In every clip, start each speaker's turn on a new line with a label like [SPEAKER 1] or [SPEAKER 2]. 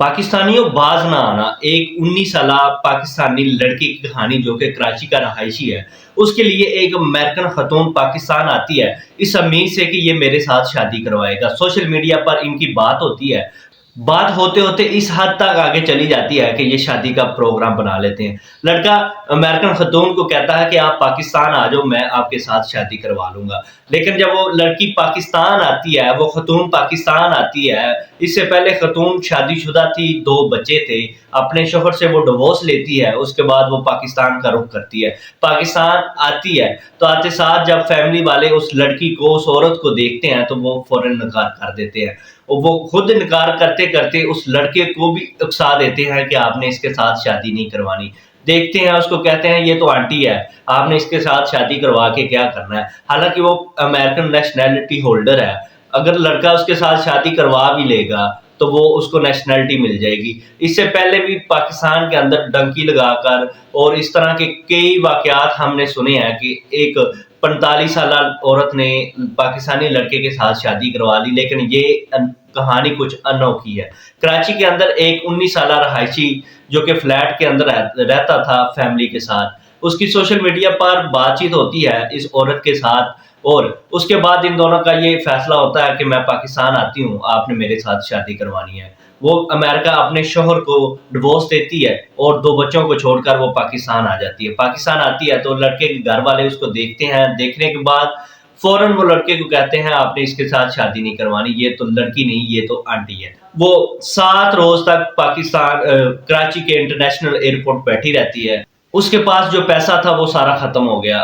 [SPEAKER 1] पाकिस्तानियों बाज ना आना एक 19 साला पाकिस्तानी लड़की की कहानी जो कि कराची का रहायशी है। उसके लिए एक अमेरिकन खतून पाकिस्तान आती है इस उम्मीद से कि ये मेरे साथ शादी करवाएगा। सोशल मीडिया पर इनकी बात होती है। बात होते होते इस हद तक आगे चली जाती है कि ये शादी का प्रोग्राम बना लेते हैं। लड़का अमेरिकन खतून को कहता है कि आप पाकिस्तान आ जाओ, मैं आपके साथ शादी करवा लूंगा। लेकिन जब वो लड़की पाकिस्तान आती है, वो खतून पाकिस्तान आती है, इससे पहले खतून शादीशुदा थी, 2 बच्चे थे। अपने शोहर से वो डिवोर्स लेती है, उसके बाद वो पाकिस्तान का रुख करती है। पाकिस्तान आती है तो आते साथ जब फैमिली वाले उस लड़की को, उस औरत को देखते हैं तो वो फौरन नकार कर देते हैं। और वो खुद इनकार करते करते उस लड़के को भी उकसा देते हैं कि आपने इसके साथ शादी नहीं करवानी। देखते हैं उसको, कहते हैं ये तो आंटी है, आपने इसके साथ शादी करवा के क्या करना है। हालांकि वो अमेरिकन नेशनैलिटी होल्डर है। अगर लड़का उसके साथ शादी करवा भी लेगा तो वो उसको नेशनैलिटी मिल जाएगी। इससे पहले भी पाकिस्तान के अंदर डंकी लगाकर और इस तरह के कई वाकयात हमने सुने हैं कि एक 45 साल औरत ने पाकिस्तानी लड़के के साथ शादी करवा ली। लेकिन ये कहानी कुछ अनोखी है। कराची के अंदर एक 19 साल रहायशी जो कि फ्लैट के अंदर रहता था फैमिली के साथ, उसकी सोशल मीडिया पर बातचीत होती है इस औरत के साथ। और उसके बाद इन दोनों का ये फैसला होता है कि मैं पाकिस्तान आती हूँ, आपने मेरे साथ शादी करवानी है। वो अमेरिका अपने शोहर को डिवोर्स देती है और 2 बच्चों को छोड़कर वो पाकिस्तान आ जाती है। पाकिस्तान आती है तो लड़के के घर वाले उसको देखते हैं। देखने के बाद फौरन वो लड़के को कहते हैं आपने इसके साथ शादी नहीं करवानी, ये तो लड़की नहीं, ये तो आंटी है। वो 7 रोज तक पाकिस्तान कराची के इंटरनेशनल एयरपोर्ट बैठी रहती है। उसके पास जो पैसा था वो सारा खत्म हो गया।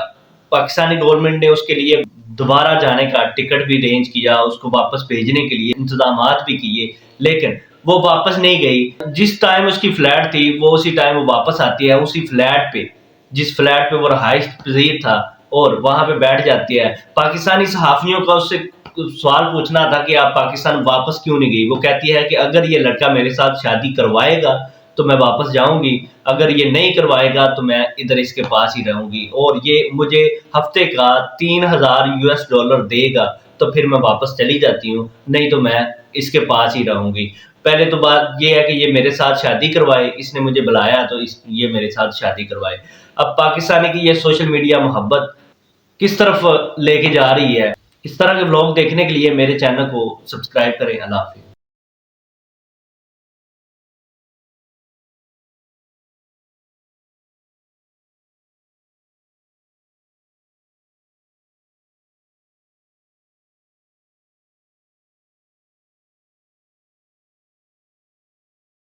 [SPEAKER 1] पाकिस्तानी गवर्नमेंट ने उसके लिए दोबारा जाने का टिकट भी अरेंज किया, उसको वापस भेजने के लिए इंतजामात भी किए, लेकिन वो वापस नहीं गई। जिस टाइम उसकी फ्लैट थी वो उसी टाइम वो वापस आती है, उसी फ्लैट पे जिस फ्लैट पे वो रहायश पजीर था, और वहां पे बैठ जाती है। पाकिस्तानी सहाफियों का उससे सवाल पूछना था कि आप पाकिस्तान वापस क्यों नहीं गई। वो कहती है कि अगर ये लड़का मेरे साथ शादी करवाएगा तो मैं वापस जाऊंगी, अगर ये नहीं करवाएगा तो मैं इधर इसके पास ही रहूंगी, और ये मुझे हफ्ते का 3000 US डॉलर देगा तो फिर मैं वापस चली जाती हूँ, नहीं तो मैं इसके पास ही रहूंगी। पहले तो बात ये है कि ये मेरे साथ शादी करवाए, इसने मुझे बुलाया तो ये मेरे साथ शादी करवाए। अब पाकिस्तानी की ये सोशल मीडिया मोहब्बत किस तरफ लेके जा रही है, इस तरह के व्लॉग देखने के लिए मेरे चैनल को सब्सक्राइब करें। अल्लाह हाफिज़।